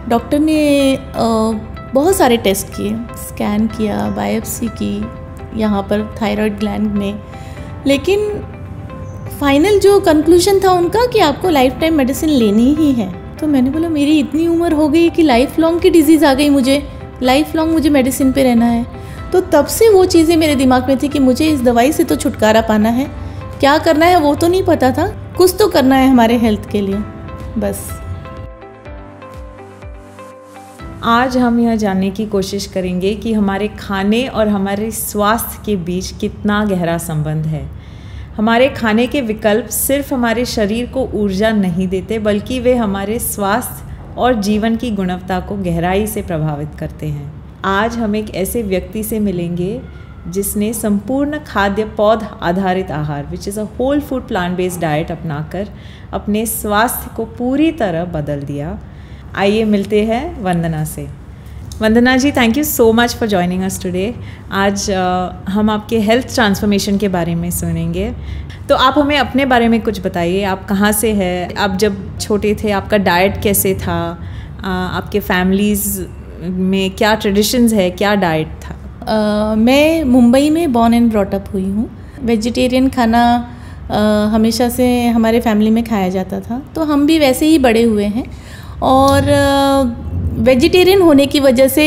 Doctor ने बहुत सारे टेस्ट किए, स्कैन किया, बायोप्सी की यहाँ पर थायराइड ग्लैंड में, लेकिन फाइनल जो कंक्लूजन था उनका कि आपको लाइफ टाइम मेडिसिन लेनी ही है। तो मैंने बोला मेरी इतनी उम्र हो गई कि लाइफ लॉन्ग की डिजीज़ आ गई, मुझे लाइफ लॉन्ग मुझे मेडिसिन पे रहना है। तो तब से वो चीज़ें मेरे दिमाग में थी कि मुझे इस दवाई से तो छुटकारा पाना है, क्या करना है वो तो नहीं पता था, कुछ तो करना है हमारे हेल्थ के लिए बस। आज हम यह जानने की कोशिश करेंगे कि हमारे खाने और हमारे स्वास्थ्य के बीच कितना गहरा संबंध है। हमारे खाने के विकल्प सिर्फ हमारे शरीर को ऊर्जा नहीं देते, बल्कि वे हमारे स्वास्थ्य और जीवन की गुणवत्ता को गहराई से प्रभावित करते हैं। आज हम एक ऐसे व्यक्ति से मिलेंगे जिसने संपूर्ण खाद्य पौध आधारित आहार which is a whole food plant based diet अपनाकर अपने स्वास्थ्य को पूरी तरह बदल दिया। आइए मिलते हैं वंदना से। Vandana ji, thank you so much for joining us today. आज हम आपके हेल्थ ट्रांसफॉर्मेशन के बारे में सुनेंगे, तो आप हमें अपने बारे में कुछ बताइए। आप कहाँ से हैं, आप जब छोटे थे आपका डाइट कैसे था, आपके फैमिलीज़ में क्या ट्रेडिशंस है, क्या डाइट था? मैं मुंबई में बॉर्न एंड ब्रॉट अप हुई हूँ। वेजिटेरियन खाना हमेशा से हमारे फैमिली में खाया जाता था, तो हम भी वैसे ही बड़े हुए हैं। और वेजिटेरियन होने की वजह से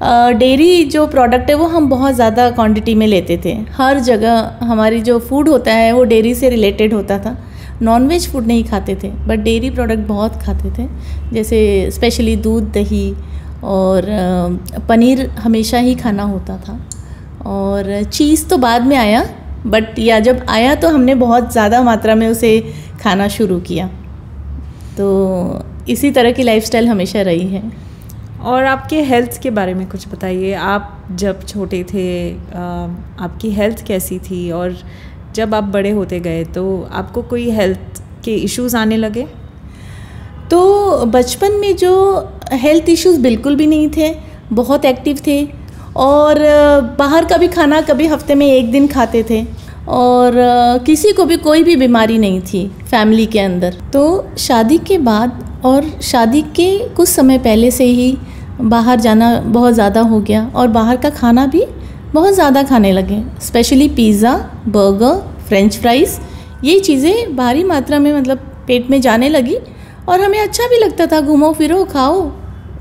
डेयरी जो प्रोडक्ट है वो हम बहुत ज़्यादा क्वांटिटी में लेते थे। हर जगह हमारी जो फूड होता है वो डेयरी से रिलेटेड होता था। नॉनवेज फूड नहीं खाते थे, बट डेयरी प्रोडक्ट बहुत खाते थे, जैसे स्पेशली दूध, दही और पनीर हमेशा ही खाना होता था। और चीज़ तो बाद में आया, बट या जब आया तो हमने बहुत ज़्यादा मात्रा में उसे खाना शुरू किया। तो इसी तरह की लाइफस्टाइल हमेशा रही है। और आपके हेल्थ के बारे में कुछ बताइए। आप जब छोटे थे आपकी हेल्थ कैसी थी, और जब आप बड़े होते गए तो आपको कोई हेल्थ के इश्यूज़ आने लगे? तो बचपन में जो हेल्थ इश्यूज़ बिल्कुल भी नहीं थे, बहुत एक्टिव थे, और बाहर का भी खाना कभी हफ्ते में एक दिन खाते थे, और किसी को भी कोई भी बीमारी नहीं थी फैमिली के अंदर। तो शादी के बाद और शादी के कुछ समय पहले से ही बाहर जाना बहुत ज़्यादा हो गया, और बाहर का खाना भी बहुत ज़्यादा खाने लगे, specially pizza, burger, French fries, ये चीज़ें भारी मात्रा में मतलब पेट में जाने लगी। और हमें अच्छा भी लगता था, घूमो फिरो खाओ,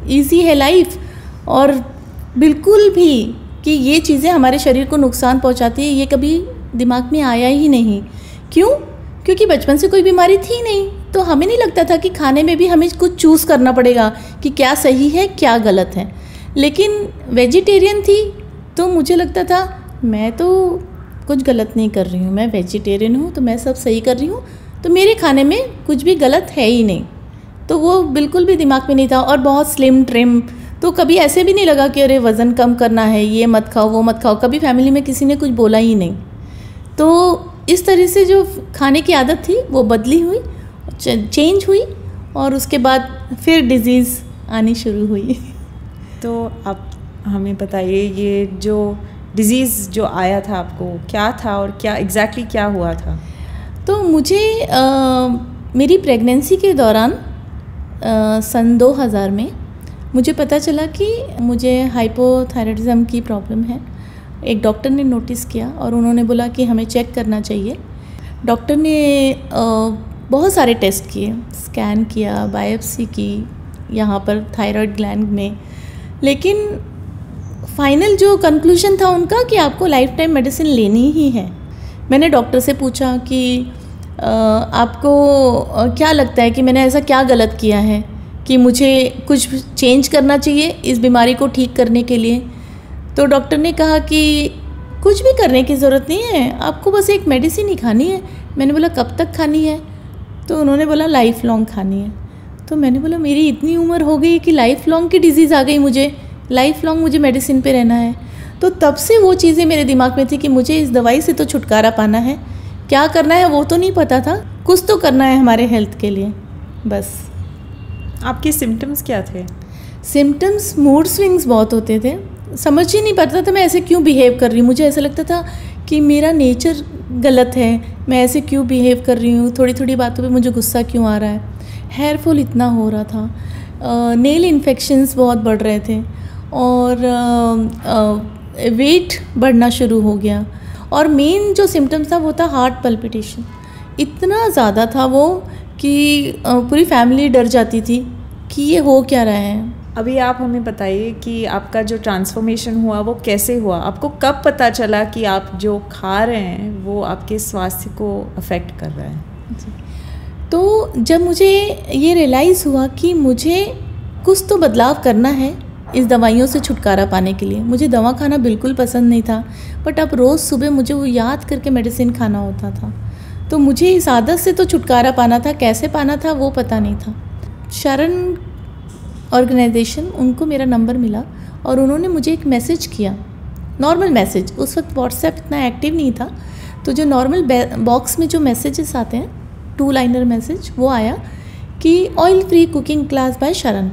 इजी है लाइफ, और बिल्कुल भी कि ये चीज़ें हमारे शरीर को नुकसान पहुंचाती है ये कभी दिमाग में आया ही नहीं। क्यों? क्योंकि बचपन से कोई बीमारी थी नहीं, तो हमें नहीं लगता था कि खाने में भी हमें कुछ चूज़ करना पड़ेगा कि क्या सही है क्या गलत है। लेकिन वेजिटेरियन थी तो मुझे लगता था मैं तो कुछ गलत नहीं कर रही हूँ, मैं वेजिटेरियन हूँ तो मैं सब सही कर रही हूँ, तो मेरे खाने में कुछ भी गलत है ही नहीं। तो वो बिल्कुल भी दिमाग में नहीं था। और बहुत स्लिम ट्रिम, तो कभी ऐसे भी नहीं लगा कि अरे वज़न कम करना है, ये मत खाओ वो मत खाओ, कभी फैमिली में किसी ने कुछ बोला ही नहीं। तो इस तरह से जो खाने की आदत थी वो बदली हुई, चेंज हुई, और उसके बाद फिर डिज़ीज़ आनी शुरू हुई। तो आप हमें बताइए, ये जो डिज़ीज़ जो आया था आपको क्या था, और क्या एग्जैक्टली क्या हुआ था? तो मुझे मेरी प्रेगनेंसी के दौरान सन 2000 में मुझे पता चला कि मुझे हाइपोथायराइडिज्म की प्रॉब्लम है। एक डॉक्टर ने नोटिस किया और उन्होंने बोला कि हमें चेक करना चाहिए। डॉक्टर ने बहुत सारे टेस्ट किए, स्कैन किया, बायोप्सी की यहाँ पर थायराइड ग्लैंड में, लेकिन फाइनल जो कंक्लूजन था उनका कि आपको लाइफ टाइम मेडिसिन लेनी ही है। मैंने डॉक्टर से पूछा कि आपको क्या लगता है कि मैंने ऐसा क्या गलत किया है कि मुझे कुछ चेंज करना चाहिए इस बीमारी को ठीक करने के लिए। तो डॉक्टर ने कहा कि कुछ भी करने की ज़रूरत नहीं है, आपको बस एक मेडिसिन ही खानी है। मैंने बोला कब तक खानी है? तो उन्होंने बोला लाइफ लॉन्ग खानी है। तो मैंने बोला मेरी इतनी उम्र हो गई कि लाइफ लॉन्ग की डिजीज़ आ गई, मुझे लाइफ लॉन्ग मुझे मेडिसिन पे रहना है। तो तब से वो चीज़ें मेरे दिमाग में थी कि मुझे इस दवाई से तो छुटकारा पाना है, क्या करना है वो तो नहीं पता था, कुछ तो करना है हमारे हेल्थ के लिए बस। आपके सिम्टम्स क्या थे? सिम्टम्स मूड स्विंग्स बहुत होते थे, समझ ही नहीं पड़ता था मैं ऐसे क्यों बिहेव कर रही हूँ। मुझे ऐसा लगता था कि मेरा नेचर गलत है, मैं ऐसे क्यों बिहेव कर रही हूँ, थोड़ी थोड़ी बातों पे मुझे गुस्सा क्यों आ रहा है। हेयर फॉल इतना हो रहा था, नेल इन्फेक्शंस बहुत बढ़ रहे थे और वेट बढ़ना शुरू हो गया और मेन जो सिम्टम्स था वो था हार्ट पल्पिटेशन। इतना ज़्यादा था वो कि पूरी फैमिली डर जाती थी कि ये हो क्या रहा है। अभी आप हमें बताइए कि आपका जो ट्रांसफॉर्मेशन हुआ वो कैसे हुआ, आपको कब पता चला कि आप जो खा रहे हैं वो आपके स्वास्थ्य को अफेक्ट कर रहा है? तो जब मुझे ये रियलाइज़ हुआ कि मुझे कुछ तो बदलाव करना है इस दवाइयों से छुटकारा पाने के लिए। मुझे दवा खाना बिल्कुल पसंद नहीं था, बट अब रोज़ सुबह मुझे वो याद करके मेडिसिन खाना होता था। तो मुझे इस आदत से तो छुटकारा पाना था, कैसे पाना था वो पता नहीं था। शरण ऑर्गेनाइजेशन, उनको मेरा नंबर मिला और उन्होंने मुझे एक मैसेज किया, नॉर्मल मैसेज। उस वक्त व्हाट्सएप इतना एक्टिव नहीं था, तो जो नॉर्मल बॉक्स में जो मैसेजेस आते हैं 2 लाइनर मैसेज, वो आया कि oil free cooking class by Sharan.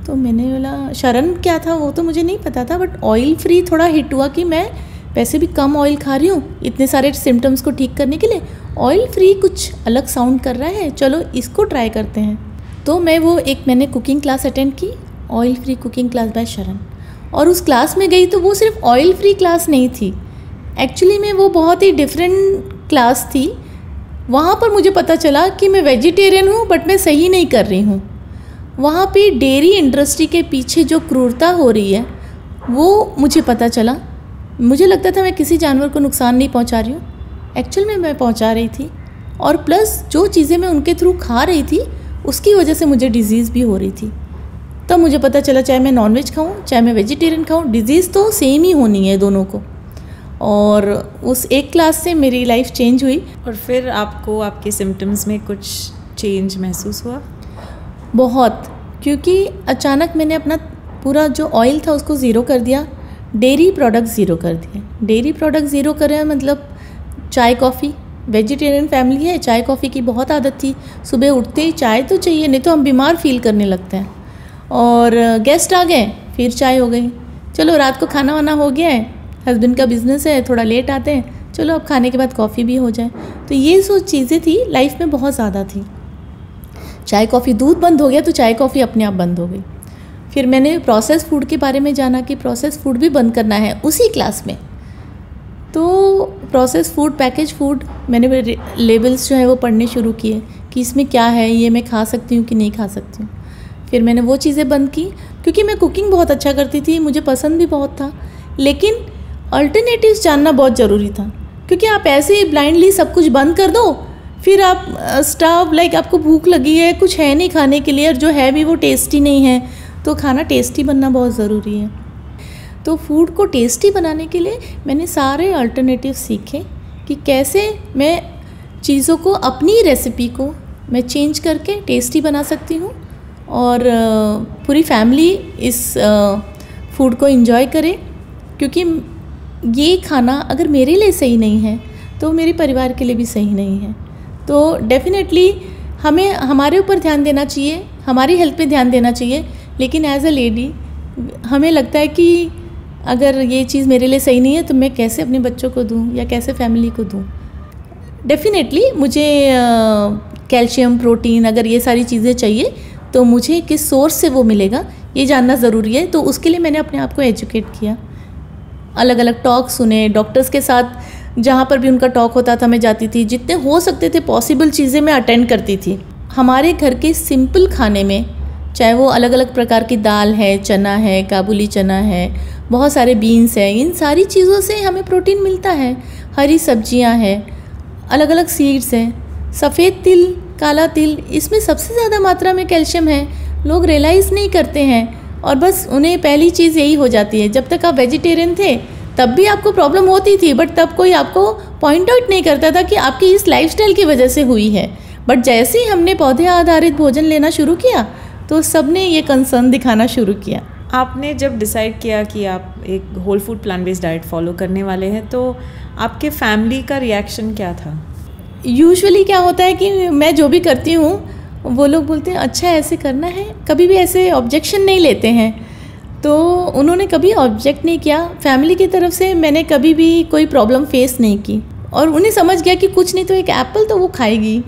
तो मैंने बोला शरण क्या था वो तो मुझे नहीं पता था, बट ऑयल फ्री थोड़ा हिट हुआ कि मैं वैसे भी कम ऑयल खा रही हूँ इतने सारे सिम्टम्स को ठीक करने के लिए, ऑयल फ्री कुछ अलग साउंड कर रहा है, चलो इसको ट्राई करते हैं। तो मैंने कुकिंग क्लास अटेंड की, oil free cooking class by Sharan. और उस क्लास में गई तो वो सिर्फ ऑयल फ्री क्लास नहीं थी, एक्चुअली में वो बहुत ही डिफरेंट क्लास थी। वहाँ पर मुझे पता चला कि मैं वेजिटेरियन हूँ बट मैं सही नहीं कर रही हूँ। वहाँ पे डेयरी इंडस्ट्री के पीछे जो क्रूरता हो रही है वो मुझे पता चला। मुझे लगता था मैं किसी जानवर को नुकसान नहीं पहुँचा रही हूँ, एक्चुअल में मैं पहुँचा रही थी। और प्लस जो चीज़ें मैं उनके थ्रू खा रही थी उसकी वजह से मुझे डिज़ीज़ भी हो रही थी। तब मुझे पता चला चाहे मैं नॉनवेज खाऊँ चाहे मैं वेजिटेरियन खाऊँ, डिज़ीज़ तो सेम ही होनी है दोनों को। और उस एक क्लास से मेरी लाइफ चेंज हुई। और फिर आपको आपके सिम्टम्स में कुछ चेंज महसूस हुआ? बहुत, क्योंकि अचानक मैंने अपना पूरा जो ऑयल था उसको ज़ीरो कर दिया, डेयरी प्रोडक्ट ज़ीरो कर दिए। डेयरी प्रोडक्ट ज़ीरो करें मतलब चाय कॉफ़ी, वेजिटेरियन फैमिली है, चाय कॉफ़ी की बहुत आदत थी, सुबह उठते ही चाय तो चाहिए, नहीं तो हम बीमार फील करने लगते हैं। और गेस्ट आ गए फिर चाय हो गई, चलो रात को खाना वाना हो गया है, हस्बैंड का बिज़नेस है, थोड़ा लेट आते हैं, चलो अब खाने के बाद कॉफ़ी भी हो जाए। तो ये जो चीज़ें थी लाइफ में बहुत ज़्यादा थी। चाय कॉफ़ी, दूध बंद हो गया तो चाय कॉफ़ी अपने आप बंद हो गई। फिर मैंने प्रोसेस फूड के बारे में जाना कि प्रोसेस फूड भी बंद करना है उसी क्लास में। तो प्रोसेस फूड, पैकेज फूड, मैंने लेबल्स जो है वो पढ़ने शुरू किए कि इसमें क्या है, ये मैं खा सकती हूँ कि नहीं खा सकती हूँ। फिर मैंने वो चीज़ें बंद की, क्योंकि मैं कुकिंग बहुत अच्छा करती थी, मुझे पसंद भी बहुत था, लेकिन अल्टरनेटिव्स जानना बहुत ज़रूरी था। क्योंकि आप ऐसे ही ब्लाइंडली सब कुछ बंद कर दो, फिर आप स्टाव आपको भूख लगी है, कुछ है नहीं खाने के लिए, और जो है भी वो टेस्टी नहीं है, तो खाना टेस्टी बनना बहुत ज़रूरी है। तो फूड को टेस्टी बनाने के लिए मैंने सारे अल्टरनेटिव सीखे कि कैसे मैं चीज़ों को, अपनी रेसिपी को मैं चेंज करके टेस्टी बना सकती हूँ और पूरी फैमिली इस फूड को एंजॉय करे। क्योंकि ये खाना अगर मेरे लिए सही नहीं है तो मेरे परिवार के लिए भी सही नहीं है। तो डेफिनेटली हमें हमारे ऊपर ध्यान देना चाहिए, हमारी हेल्थ पे ध्यान देना चाहिए, लेकिन एज अ लेडी हमें लगता है कि अगर ये चीज़ मेरे लिए सही नहीं है तो मैं कैसे अपने बच्चों को दूँ या कैसे फैमिली को दूँ। डेफिनेटली मुझे कैल्शियम, प्रोटीन, अगर ये सारी चीज़ें चाहिए तो मुझे किस सोर्स से वो मिलेगा ये जानना ज़रूरी है। तो उसके लिए मैंने अपने आप को एजुकेट किया, अलग अलग टॉक सुने, डॉक्टर्स के साथ जहाँ पर भी उनका टॉक होता था मैं जाती थी, जितने हो सकते थे पॉसिबल चीज़ें मैं अटेंड करती थी। हमारे घर के सिंपल खाने में, चाहे वो अलग अलग प्रकार की दाल है, चना है, काबुली चना है, बहुत सारे बीन्स हैं, इन सारी चीज़ों से हमें प्रोटीन मिलता है। हरी सब्जियां हैं, अलग अलग सीड्स हैं, सफ़ेद तिल, काला तिल, इसमें सबसे ज़्यादा मात्रा में कैल्शियम है। लोग रियलाइज़ नहीं करते हैं और बस उन्हें पहली चीज़ यही हो जाती है। जब तक आप वेजिटेरियन थे तब भी आपको प्रॉब्लम होती थी, बट तब कोई आपको पॉइंट आउट नहीं करता था कि आपकी इस लाइफस्टाइल की वजह से हुई है। बट जैसे ही हमने पौधे आधारित भोजन लेना शुरू किया तो सबने ये कंसर्न दिखाना शुरू किया। आपने जब डिसाइड किया कि आप एक whole food plant based diet follow करने वाले हैं तो आपके फैमिली का रिएक्शन क्या था? यूजुअली क्या होता है कि मैं जो भी करती हूँ वो लोग बोलते हैं अच्छा ऐसे करना है, कभी भी ऐसे ऑब्जेक्शन नहीं लेते हैं। तो उन्होंने कभी ऑब्जेक्ट नहीं किया। फैमिली की तरफ से मैंने कभी भी कोई प्रॉब्लम फेस नहीं की और उन्हें समझ गया कि कुछ नहीं तो एक एप्पल तो वो खाएगी।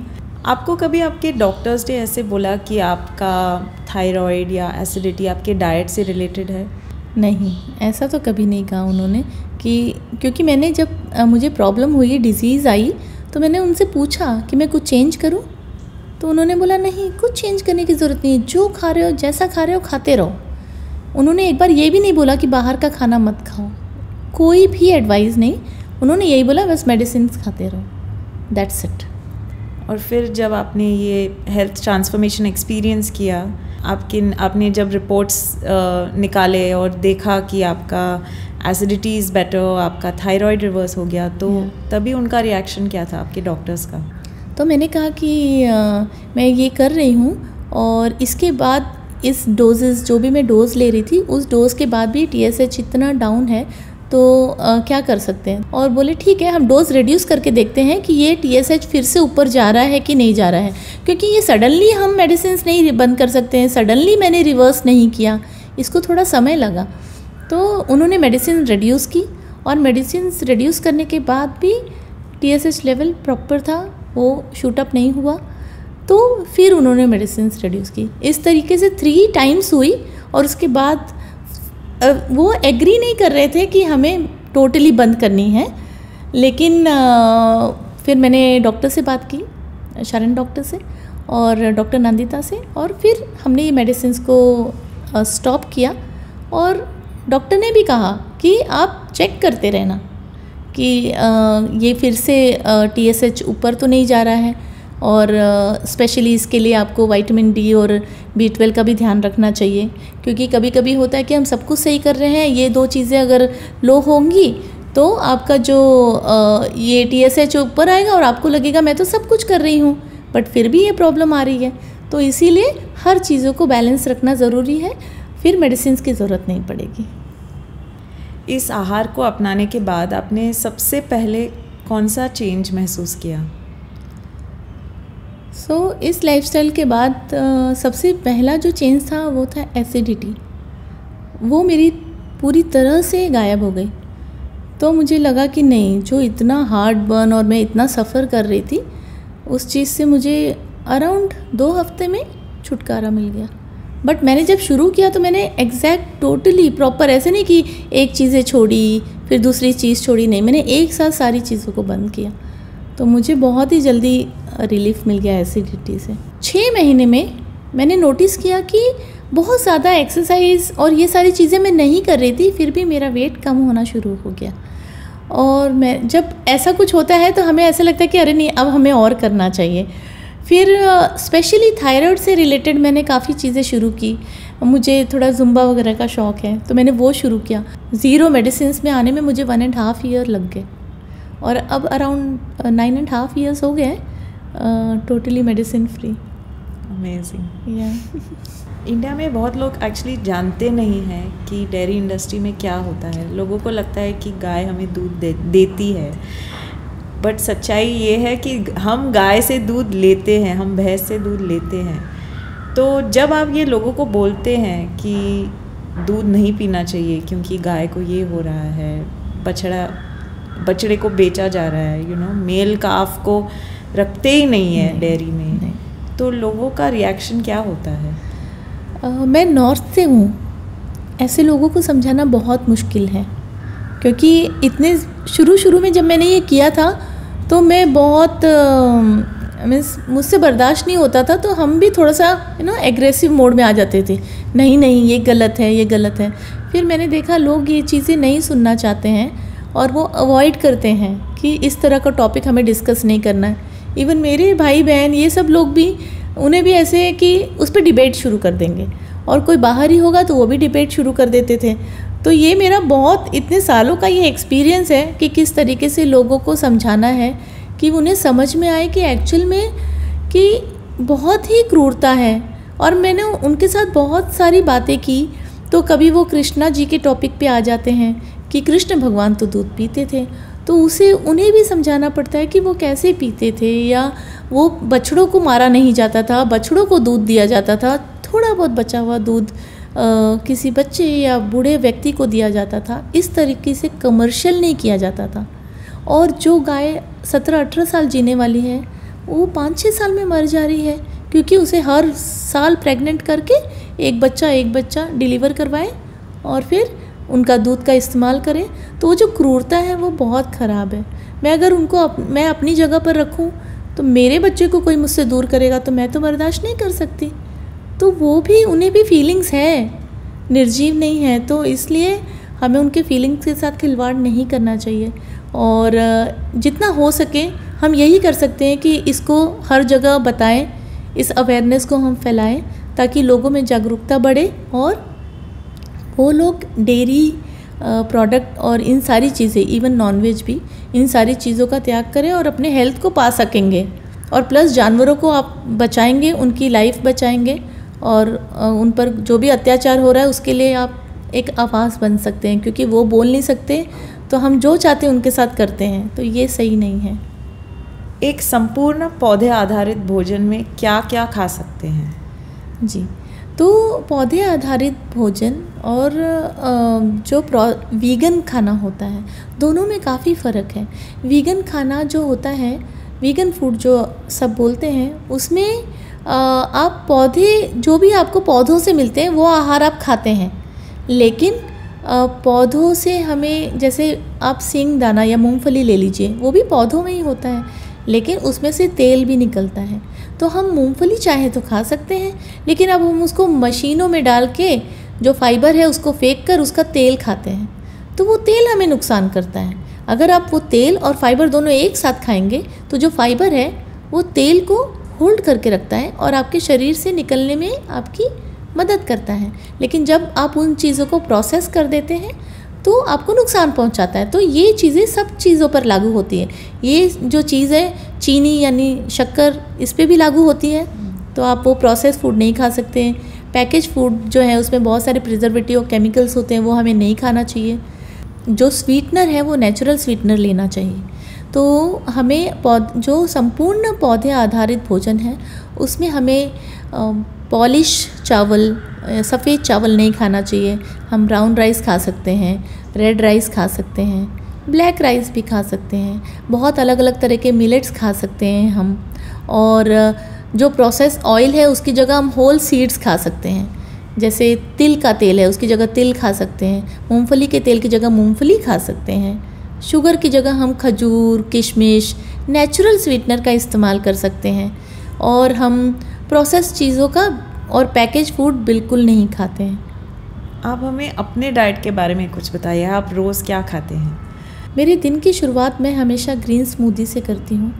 आपको कभी आपके डॉक्टर्स ने ऐसे बोला कि आपका थायराइड या एसिडिटी आपके डाइट से रिलेटेड है? नहीं, ऐसा तो कभी नहीं कहा उन्होंने कि क्योंकि मैंने जब मुझे प्रॉब्लम हुई, डिज़ीज़ आई, तो मैंने उनसे पूछा कि मैं कुछ चेंज करूं, तो उन्होंने बोला नहीं, कुछ चेंज करने की ज़रूरत नहीं है, जो खा रहे हो, जैसा खा रहे हो खाते रहो। उन्होंने एक बार ये भी नहीं बोला कि बाहर का खाना मत खाओ, कोई भी एडवाइस नहीं, उन्होंने यही बोला बस मेडिसिन खाते रहो, दैट्स इट। और फिर जब आपने ये हेल्थ ट्रांसफॉर्मेशन एक्सपीरियंस किया, आपने जब रिपोर्ट्स निकाले और देखा कि आपका एसिडिटी इज़ बेटर, आपका थायराइड रिवर्स हो गया, तो तभी उनका रिएक्शन क्या था आपके डॉक्टर्स का? तो मैंने कहा कि मैं ये कर रही हूँ और इसके बाद इस डोजेज़ जो भी मैं डोज़ ले रही थी उस डोज़ के बाद भी TSH इतना डाउन है, तो क्या कर सकते हैं। और बोले ठीक है, हम डोज़ रिड्यूस करके देखते हैं कि ये TSH फिर से ऊपर जा रहा है कि नहीं जा रहा है, क्योंकि ये सडनली हम मेडिसिन नहीं बंद कर सकते हैं, सडनली मैंने रिवर्स नहीं किया, इसको थोड़ा समय लगा। तो उन्होंने मेडिसिन रिड्यूस की और मेडिसिन रिड्यूस करने के बाद भी TSH लेवल प्रॉपर था, वो शूट अप नहीं हुआ, तो फिर उन्होंने मेडिसिन रिड्यूस की। इस तरीके से 3 टाइम्स हुई और उसके बाद वो एग्री नहीं कर रहे थे कि हमें टोटली बंद करनी है, लेकिन फिर मैंने डॉक्टर से बात की, शरण डॉक्टर से और डॉक्टर नंदिता से, और फिर हमने ये मेडिसिन को स्टॉप किया। और डॉक्टर ने भी कहा कि आप चेक करते रहना कि ये फिर से TSH ऊपर तो नहीं जा रहा है, और स्पेशली इसके लिए आपको विटामिन D और B12 का भी ध्यान रखना चाहिए, क्योंकि कभी कभी होता है कि हम सब कुछ सही कर रहे हैं, ये 2 चीज़ें अगर लो होंगी तो आपका जो ये TSH ऊपर आएगा और आपको लगेगा मैं तो सब कुछ कर रही हूँ, बट फिर भी ये प्रॉब्लम आ रही है। तो इसीलिए हर चीज़ों को बैलेंस रखना ज़रूरी है, फिर मेडिसिन की ज़रूरत नहीं पड़ेगी। इस आहार को अपनाने के बाद आपने सबसे पहले कौन सा चेंज महसूस किया? इस लाइफस्टाइल के बाद सबसे पहला जो चेंज था वो था एसिडिटी। वो मेरी पूरी तरह से गायब हो गई। तो मुझे लगा कि नहीं, जो इतना हार्ड बर्न और मैं इतना सफ़र कर रही थी उस चीज़ से मुझे अराउंड 2 हफ्ते में छुटकारा मिल गया। बट मैंने जब शुरू किया तो मैंने एग्जैक्ट टोटली प्रॉपर, ऐसे नहीं कि एक चीज़ें छोड़ी फिर दूसरी चीज़ छोड़ी, नहीं, मैंने एक साथ सारी चीज़ों को बंद किया। तो मुझे बहुत ही जल्दी रिलीफ मिल गया एसिडिटी से। 6 महीने में मैंने नोटिस किया कि बहुत ज़्यादा एक्सरसाइज और ये सारी चीज़ें मैं नहीं कर रही थी, फिर भी मेरा वेट कम होना शुरू हो गया। और मैं जब ऐसा कुछ होता है तो हमें ऐसा लगता है कि अरे नहीं, अब हमें और करना चाहिए। फिर स्पेशली थायराइड से रिलेटेड मैंने काफ़ी चीज़ें शुरू की। मुझे थोड़ा जुम्बा वगैरह का शौक़ है, तो मैंने वो शुरू किया। 0 मेडिसिन में आने में मुझे 1.5 ईयर लग गए, और अब अराउंड 9.5 ईयर्स हो गए totally medicine free. Amazing. India में बहुत लोग एक्चुअली जानते नहीं हैं कि डेयरी इंडस्ट्री में क्या होता है। लोगों को लगता है कि गाय हमें दूध देती है, बट सच्चाई ये है कि हम गाय से दूध लेते हैं, हम भैंस से दूध लेते हैं। तो जब आप ये लोगों को बोलते हैं कि दूध नहीं पीना चाहिए क्योंकि गाय को ये हो रहा है, बछड़े को बेचा जा रहा है, मेल काफ को रखते ही नहीं है डेयरी में, तो लोगों का रिएक्शन क्या होता है? मैं नॉर्थ से हूँ, ऐसे लोगों को समझाना बहुत मुश्किल है, क्योंकि इतने शुरू में जब मैंने ये किया था तो मैं बहुत मुझसे बर्दाश्त नहीं होता था, तो हम भी थोड़ा सा एग्रेसिव मोड में आ जाते थे, नहीं ये गलत है, ये गलत है। फिर मैंने देखा लोग ये चीज़ें नहीं सुनना चाहते हैं और वो अवॉइड करते हैं कि इस तरह का टॉपिक हमें डिस्कस नहीं करना है। इवन मेरे भाई बहन ये सब लोग भी, उन्हें भी ऐसे है कि उस पर डिबेट शुरू कर देंगे, और कोई बाहर ही होगा तो वो भी डिबेट शुरू कर देते थे। तो ये मेरा बहुत इतने सालों का ये एक्सपीरियंस है कि किस तरीके से लोगों को समझाना है कि उन्हें समझ में आए कि एक्चुअल में कि बहुत ही क्रूरता है। और मैंने उनके साथ बहुत सारी बातें की, तो कभी वो कृष्णा जी के टॉपिक पे आ जाते हैं कि कृष्ण भगवान तो दूध पीते थे, तो उन्हें भी समझाना पड़ता है कि वो कैसे पीते थे, या वो बछड़ों को मारा नहीं जाता था, बछड़ों को दूध दिया जाता था, थोड़ा बहुत बचा हुआ दूध किसी बच्चे या बूढ़े व्यक्ति को दिया जाता था। इस तरीके से कमर्शियल नहीं किया जाता था। और जो गाय 17-18 साल जीने वाली है वो 5-6 साल में मर जा रही है, क्योंकि उसे हर साल प्रेग्नेंट करके एक बच्चा डिलीवर करवाए और फिर उनका दूध का इस्तेमाल करें। तो वो जो क्रूरता है वो बहुत ख़राब है। मैं अपनी जगह पर रखूं तो मेरे बच्चे को कोई मुझसे दूर करेगा तो मैं तो बर्दाश्त नहीं कर सकती। तो उन्हें भी फीलिंग्स है, निर्जीव नहीं है, तो इसलिए हमें उनके फीलिंग्स के साथ खिलवाड़ नहीं करना चाहिए। और जितना हो सके हम यही कर सकते हैं कि इसको हर जगह बताएं, इस अवेयरनेस को हम फैलाएं ताकि लोगों में जागरूकता बढ़े और वो लोग डेयरी प्रोडक्ट और इन सारी चीज़ें, इवन नॉनवेज भी, इन सारी चीज़ों का त्याग करें और अपने हेल्थ को पा सकेंगे। और प्लस जानवरों को आप बचाएंगे, उनकी लाइफ बचाएंगे और उन पर जो भी अत्याचार हो रहा है उसके लिए आप एक आवाज़ बन सकते हैं, क्योंकि वो बोल नहीं सकते तो हम जो चाहते हैं उनके साथ करते हैं, तो ये सही नहीं है। एक संपूर्ण पौधे आधारित भोजन में क्या क्या खा सकते हैं? जी, तो पौधे आधारित भोजन और जो वीगन खाना होता है, दोनों में काफ़ी फ़र्क है। वीगन खाना जो होता है, वीगन फूड जो सब बोलते हैं, उसमें आप पौधे, जो भी आपको पौधों से मिलते हैं वो आहार आप खाते हैं, लेकिन पौधों से हमें, जैसे आप सींग दाना या मूंगफली ले लीजिए, वो भी पौधों में ही होता है, लेकिन उसमें से तेल भी निकलता है। तो हम मूंगफली चाहे तो खा सकते हैं, लेकिन अब हम उसको मशीनों में डाल के जो फाइबर है उसको फेंक कर उसका तेल खाते हैं, तो वो तेल हमें नुकसान करता है। अगर आप वो तेल और फाइबर दोनों एक साथ खाएंगे तो जो फाइबर है वो तेल को होल्ड करके रखता है और आपके शरीर से निकलने में आपकी मदद करता है। लेकिन जब आप उन चीज़ों को प्रोसेस कर देते हैं तो आपको नुकसान पहुंचाता है। तो ये चीज़ें सब चीज़ों पर लागू होती है। ये जो चीज़ है चीनी यानी शक्कर, इस पे भी लागू होती है। तो आप वो प्रोसेस फूड नहीं खा सकते हैं। पैकेज फूड जो है उसमें बहुत सारे प्रिजर्वेटिव और केमिकल्स होते हैं, वो हमें नहीं खाना चाहिए। जो स्वीटनर है वो नेचुरल स्वीटनर लेना चाहिए। तो हमें जो संपूर्ण पौधे आधारित भोजन है उसमें हमें पॉलिश चावल, सफ़ेद चावल नहीं खाना चाहिए। हम ब्राउन राइस खा सकते हैं, रेड राइस खा सकते हैं, ब्लैक राइस भी खा सकते हैं, बहुत अलग अलग तरह के मिलेट्स खा सकते हैं हम। और जो प्रोसेस ऑयल है उसकी जगह हम होल सीड्स खा सकते हैं। जैसे तिल का तेल है उसकी जगह तिल खा सकते हैं, मूंगफली के तेल की जगह मूंगफली खा सकते हैं, शुगर की जगह हम खजूर, किशमिश, नेचुरल स्वीटनर का इस्तेमाल कर सकते हैं। और हम प्रोसेस चीज़ों का और पैकेज फूड बिल्कुल नहीं खाते हैं। आप हमें अपने डाइट के बारे में कुछ बताइए, आप रोज़ क्या खाते हैं? मेरे दिन की शुरुआत मैं हमेशा ग्रीन स्मूदी से करती हूँ,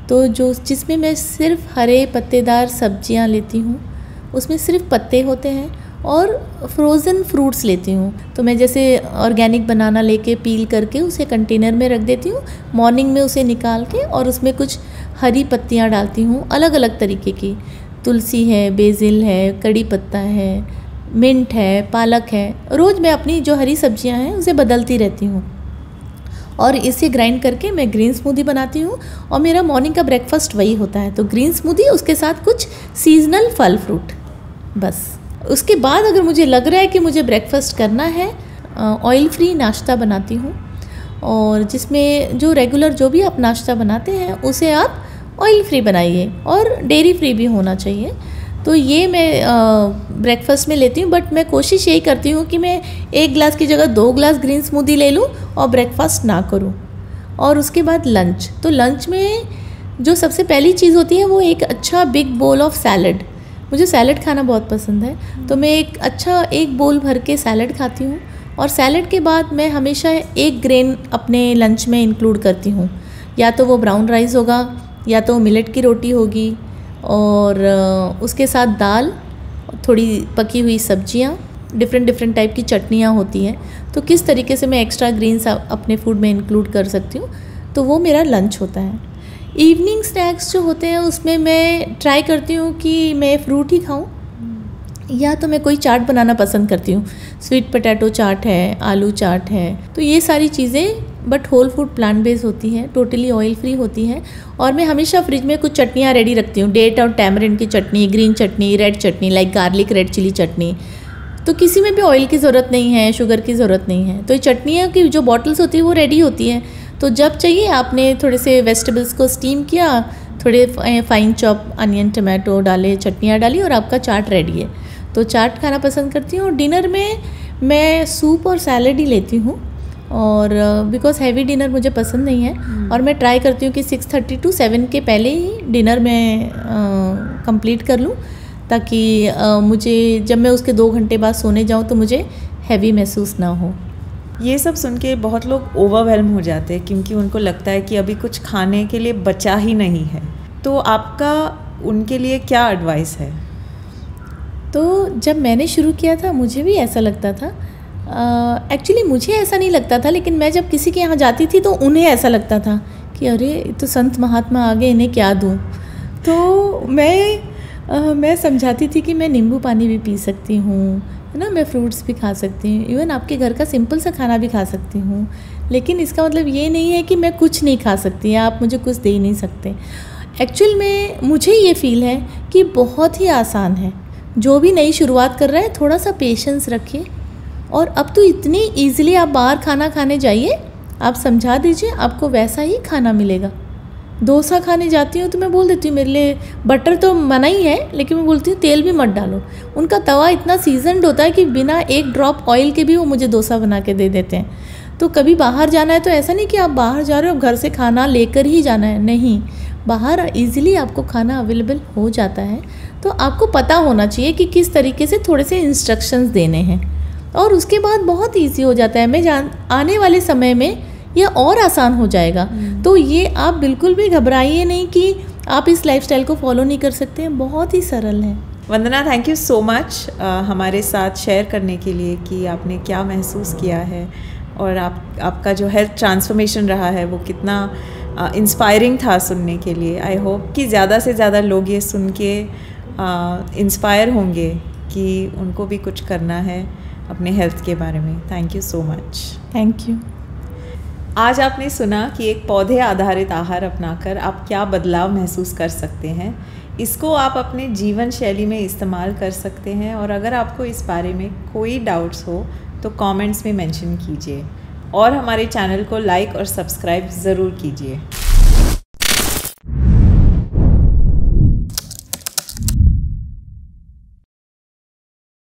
तो जिसमें मैं सिर्फ हरे पत्तेदार सब्जियाँ लेती हूँ, उसमें सिर्फ पत्ते होते हैं और फ्रोज़न फ्रूट्स लेती हूँ। तो मैं जैसे ऑर्गेनिक बनाना लेके पील करके उसे कंटेनर में रख देती हूँ, मॉर्निंग में उसे निकाल के और उसमें कुछ हरी पत्तियाँ डालती हूँ अलग अलग तरीके की। तुलसी है, बेसिल है, कड़ी पत्ता है, मिंट है, पालक है। रोज़ मैं अपनी जो हरी सब्जियां हैं उसे बदलती रहती हूँ और इसे ग्राइंड करके मैं ग्रीन स्मूदी बनाती हूँ और मेरा मॉर्निंग का ब्रेकफास्ट वही होता है। तो ग्रीन स्मूदी, उसके साथ कुछ सीजनल फल फ्रूट, बस। उसके बाद अगर मुझे लग रहा है कि मुझे ब्रेकफास्ट करना है, ऑयल फ्री नाश्ता बनाती हूँ और जिसमें जो रेगुलर जो भी आप नाश्ता बनाते हैं उसे आप ऑयल फ्री बनाइए और डेयरी फ्री भी होना चाहिए। तो ये मैं ब्रेकफास्ट में लेती हूँ, बट मैं कोशिश यही करती हूँ कि मैं 1 गिलास की जगह 2 गिलास ग्रीन स्मूदी ले लूँ और ब्रेकफास्ट ना करूँ। और उसके बाद लंच, तो लंच में जो सबसे पहली चीज़ होती है वो एक अच्छा बिग बोल ऑफ सैलड। मुझे सैलड खाना बहुत पसंद है, तो मैं एक बोल भर के सैलड खाती हूँ। और सैलड के बाद मैं हमेशा एक ग्रेन अपने लंच में इंक्लूड करती हूँ, या तो वो ब्राउन राइस होगा या तो मिलेट की रोटी होगी और उसके साथ दाल, थोड़ी पकी हुई सब्जियाँ, डिफरेंट टाइप की चटनियाँ होती हैं। तो किस तरीके से मैं एक्स्ट्रा ग्रीन्स अपने फूड में इंक्लूड कर सकती हूँ, तो वो मेरा लंच होता है। इवनिंग स्नैक्स जो होते हैं उसमें मैं ट्राई करती हूँ कि मैं फ्रूट ही खाऊँ, या तो मैं कोई चाट बनाना पसंद करती हूँ। स्वीट पोटैटो चाट है, आलू चाट है, तो ये सारी चीज़ें but whole food plant based होती हैं, टोटली ऑयल फ्री होती हैं। और मैं हमेशा फ्रिज में कुछ चटनियाँ रेडी रखती हूँ, डेट और टैमरिंड की चटनी, ग्रीन चटनी, रेड चटनी लाइक गार्लिक रेड चिली चटनी। तो किसी में भी ऑयल की ज़रूरत नहीं है, शुगर की ज़रूरत नहीं है। तो ये चटनियाँ की जो बॉटल्स होती है वो रेडी होती हैं। तो जब चाहिए आपने थोड़े से वेजिटेबल्स को स्टीम किया, थोड़े फाइन चॉप अनियन टमाटो डाले, चटनियाँ डाली और आपका चाट रेडी है। तो चाट खाना पसंद करती हूँ। डिनर में मैं सूप और सैलड ही लेती हूँ, और बिकॉज़ हैवी डिनर मुझे पसंद नहीं है। और मैं ट्राई करती हूँ कि 6:30 to 7 के पहले ही डिनर में कंप्लीट कर लूँ, ताकि मुझे जब मैं उसके 2 घंटे बाद सोने जाऊँ तो मुझे हैवी महसूस ना हो। ये सब सुन के बहुत लोग ओवरवेल्म हो जाते हैं, क्योंकि उनको लगता है कि अभी कुछ खाने के लिए बचा ही नहीं है। तो आपका उनके लिए क्या एडवाइस है? तो जब मैंने शुरू किया था मुझे भी ऐसा लगता था। एक्चुअली मुझे ऐसा नहीं लगता था, लेकिन मैं जब किसी के यहाँ जाती थी तो उन्हें ऐसा लगता था कि अरे तो संत महात्मा आ गए, इन्हें क्या दूँ। तो मैं समझाती थी कि मैं नींबू पानी भी पी सकती हूँ, है ना, मैं फ्रूट्स भी खा सकती हूँ, इवन आपके घर का सिंपल सा खाना भी खा सकती हूँ। लेकिन इसका मतलब ये नहीं है कि मैं कुछ नहीं खा सकती या आप मुझे कुछ दे ही नहीं सकते। एक्चुअल में मुझे ये फील है कि बहुत ही आसान है। जो भी नई शुरुआत कर रहा है थोड़ा सा पेशेंस रखिए, और अब तो इतनी ईजिली आप बाहर खाना खाने जाइए, आप समझा दीजिए, आपको वैसा ही खाना मिलेगा। डोसा खाने जाती हूँ तो मैं बोल देती हूँ मेरे लिए बटर तो मना ही है, लेकिन मैं बोलती हूँ तेल भी मत डालो। उनका तवा इतना सीजनड होता है कि बिना एक ड्रॉप ऑयल के भी वो मुझे डोसा बना के दे देते हैं। तो कभी बाहर जाना है तो ऐसा नहीं कि आप बाहर जा रहे हो घर से खाना लेकर ही जाना है, नहीं, बाहर इजीली आपको खाना अवेलेबल हो जाता है। तो आपको पता होना चाहिए कि किस तरीके से थोड़े से इंस्ट्रक्शंस देने हैं, और उसके बाद बहुत ईजी हो जाता है। आने वाले समय में यह और आसान हो जाएगा। तो ये आप बिल्कुल भी घबराइए नहीं कि आप इस लाइफस्टाइल को फॉलो नहीं कर सकते हैं, बहुत ही सरल है। वंदना, थैंक यू सो मच हमारे साथ शेयर करने के लिए कि आपने क्या महसूस किया है, और आपका जो हेल्थ ट्रांसफॉर्मेशन रहा है वो कितना इंस्पायरिंग था सुनने के लिए। आई होप कि ज़्यादा से ज़्यादा लोग ये सुन के इंस्पायर होंगे कि उनको भी कुछ करना है अपने हेल्थ के बारे में। Thank you so much. Thank you. आज आपने सुना कि एक पौधे आधारित आहार अपनाकर आप क्या बदलाव महसूस कर सकते हैं। इसको आप अपने जीवन शैली में इस्तेमाल कर सकते हैं, और अगर आपको इस बारे में कोई डाउट्स हो तो कमेंट्स में मेंशन कीजिए, और हमारे चैनल को लाइक और सब्सक्राइब ज़रूर कीजिए।